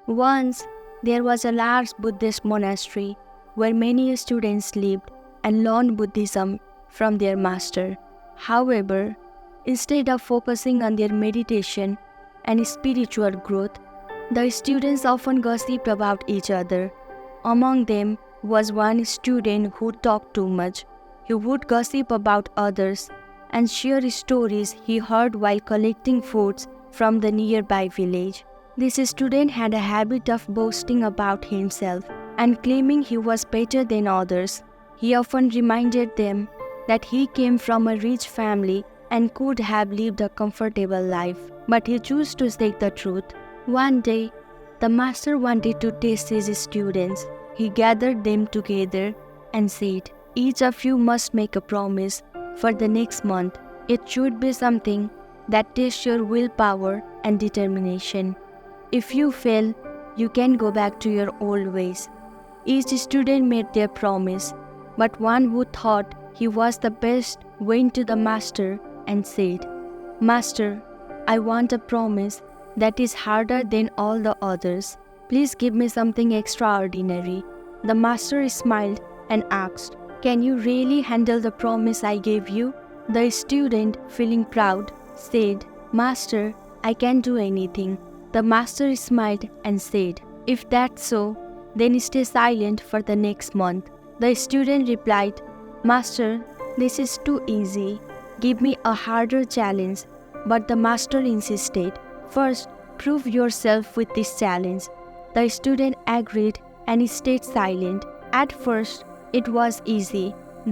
Once, there was a large Buddhist monastery where many students lived and learned Buddhism from their master. However, instead of focusing on their meditation and spiritual growth, the students often gossiped about each other. Among them was one student who talked too much. He would gossip about others and share stories he heard while collecting foods from the nearby village. This student had a habit of boasting about himself and claiming he was better than others. He often reminded them that he came from a rich family and could have lived a comfortable life, but he chose to say the truth. One day, the master wanted to test his students. He gathered them together and said, "Each of you must make a promise for the next month. It should be something that tests your willpower and determination. If you fail, you can go back to your old ways." Each student made their promise, but one who thought he was the best went to the master and said, "Master, I want a promise that is harder than all the others. Please give me something extraordinary." The master smiled and asked, "Can you really handle the promise I gave you?" The student, feeling proud, said, "Master, I can do anything." The master smiled and said, "If that's so, then stay silent for the next month." The student replied, "Master, this is too easy. Give me a harder challenge." But the master insisted, "First, prove yourself with this challenge." The student agreed and stayed silent. At first, it was easy.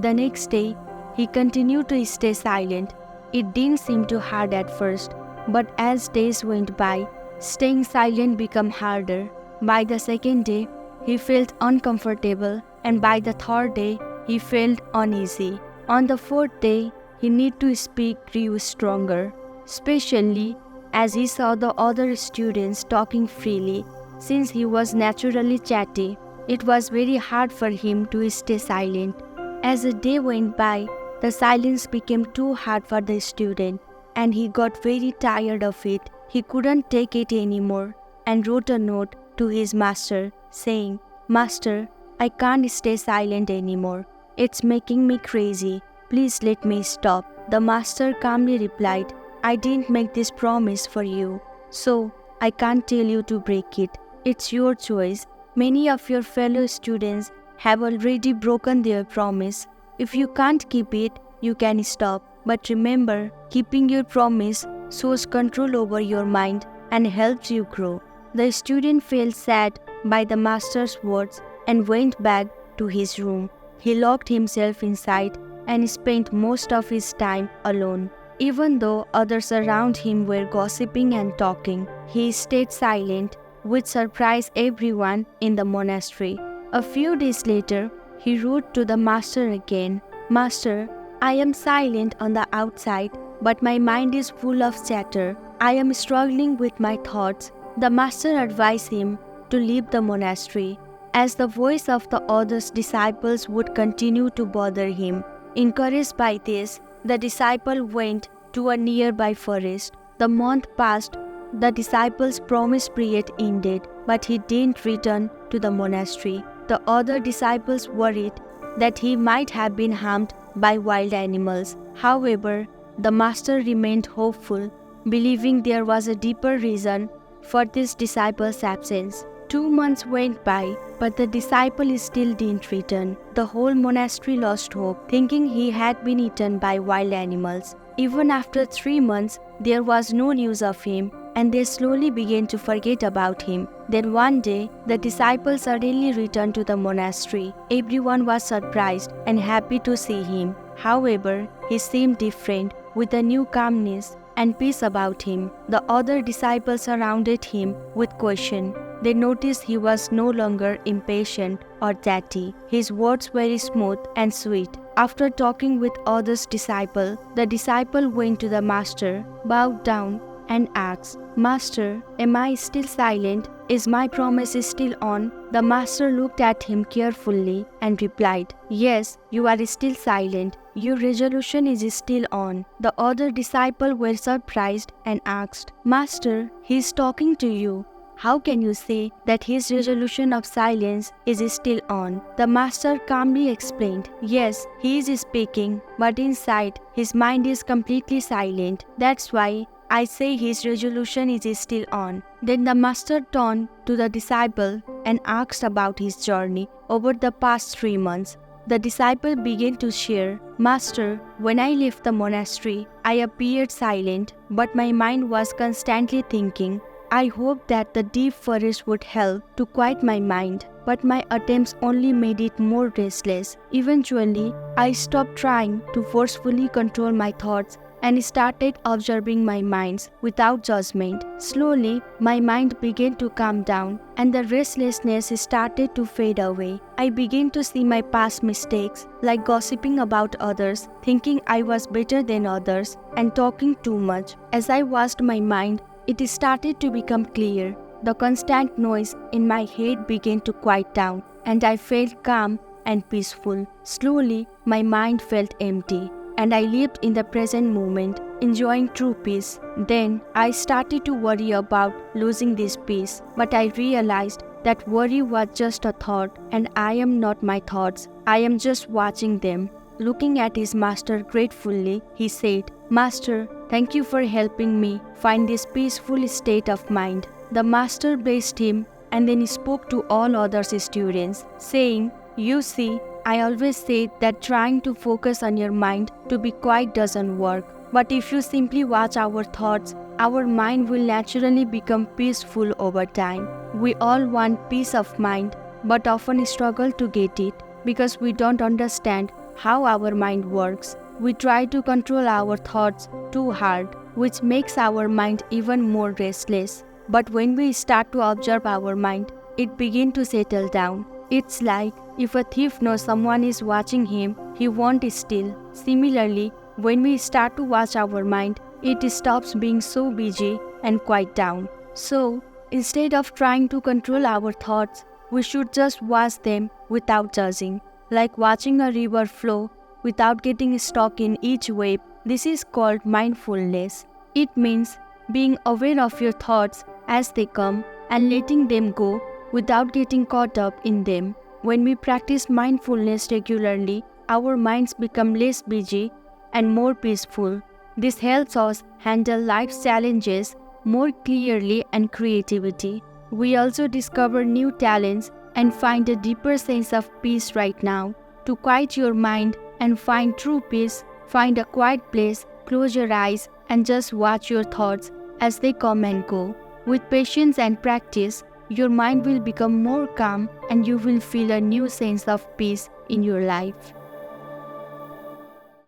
The next day, he continued to stay silent. It didn't seem too hard at first, but as days went by, staying silent became harder. By the second day, he felt uncomfortable, and by the third day, he felt uneasy. On the fourth day, he needed to speak grew stronger, especially as he saw the other students talking freely. Since he was naturally chatty, it was very hard for him to stay silent. As the day went by, the silence became too hard for the student, and he got very tired of it. He couldn't take it anymore and wrote a note to his master saying, "Master, I can't stay silent anymore. It's making me crazy. Please let me stop." The master calmly replied, "I didn't make this promise for you, so I can't tell you to break it. It's your choice. Many of your fellow students have already broken their promise. If you can't keep it, you can stop. But remember, keeping your promise shows control over your mind and helps you grow." The student felt sad by the master's words and went back to his room. He locked himself inside and spent most of his time alone. Even though others around him were gossiping and talking, he stayed silent, which surprised everyone in the monastery. A few days later, he wrote to the master again, "Master, I am silent on the outside, but my mind is full of chatter. I am struggling with my thoughts." The master advised him to leave the monastery, as the voice of the other disciples would continue to bother him. Encouraged by this, the disciple went to a nearby forest. The month passed. The disciple's promise period ended, but he didn't return to the monastery. The other disciples worried that he might have been harmed by wild animals. However, the master remained hopeful, believing there was a deeper reason for this disciple's absence. 2 months went by, but the disciple still didn't return. The whole monastery lost hope, thinking he had been eaten by wild animals. Even after 3 months, there was no news of him, and they slowly began to forget about him. Then one day, the disciple suddenly returned to the monastery. Everyone was surprised and happy to see him. However, he seemed different, with a new calmness and peace about him. The other disciples surrounded him with caution. They noticed he was no longer impatient or chatty. His words were smooth and sweet. After talking with others' disciple, the disciple went to the master, bowed down, and asked, "Master, am I still silent? Is my promise still on?" The master looked at him carefully and replied, "Yes, you are still silent. Your resolution is still on." The other disciple were surprised and asked, "Master, he is talking to you. How can you say that his resolution of silence is still on? The master calmly explained, yes, he is speaking, but inside, his mind is completely silent. That's why I say his resolution is still on. Then the master turned to the disciple and asked about his journey over the past 3 months. The disciple began to share, Master, when I left the monastery, I appeared silent, but my mind was constantly thinking. I hoped that the deep forest would help to quiet my mind, but my attempts only made it more restless. Eventually, I stopped trying to forcefully control my thoughts and started observing my minds without judgment. Slowly, my mind began to calm down and the restlessness started to fade away. I began to see my past mistakes, like gossiping about others, thinking I was better than others, and talking too much. As I watched my mind, it started to become clear. The constant noise in my head began to quiet down, and I felt calm and peaceful. Slowly, my mind felt empty, and I lived in the present moment, enjoying true peace. Then, I started to worry about losing this peace, but I realized that worry was just a thought, and I am not my thoughts. I am just watching them. Looking at his master gratefully, he said, Master, thank you for helping me find this peaceful state of mind. The master blessed him and then he spoke to all other students, saying, You see, I always say that trying to focus on your mind to be quiet doesn't work. But if you simply watch our thoughts, our mind will naturally become peaceful over time. We all want peace of mind, but often struggle to get it because we don't understand how our mind works. We try to control our thoughts too hard, which makes our mind even more restless. But when we start to observe our mind, it begins to settle down. It's like if a thief knows someone is watching him, he won't steal. Similarly, when we start to watch our mind, it stops being so busy and quiet down. So, instead of trying to control our thoughts, we should just watch them without judging. Like watching a river flow without getting stuck in each wave. This is called mindfulness. It means being aware of your thoughts as they come and letting them go without getting caught up in them. When we practice mindfulness regularly, our minds become less busy and more peaceful. This helps us handle life's challenges more clearly and creativity. We also discover new talents and find a deeper sense of peace right now. To quiet your mind and find true peace, find a quiet place, close your eyes, and just watch your thoughts as they come and go. With patience and practice, your mind will become more calm and you will feel a new sense of peace in your life.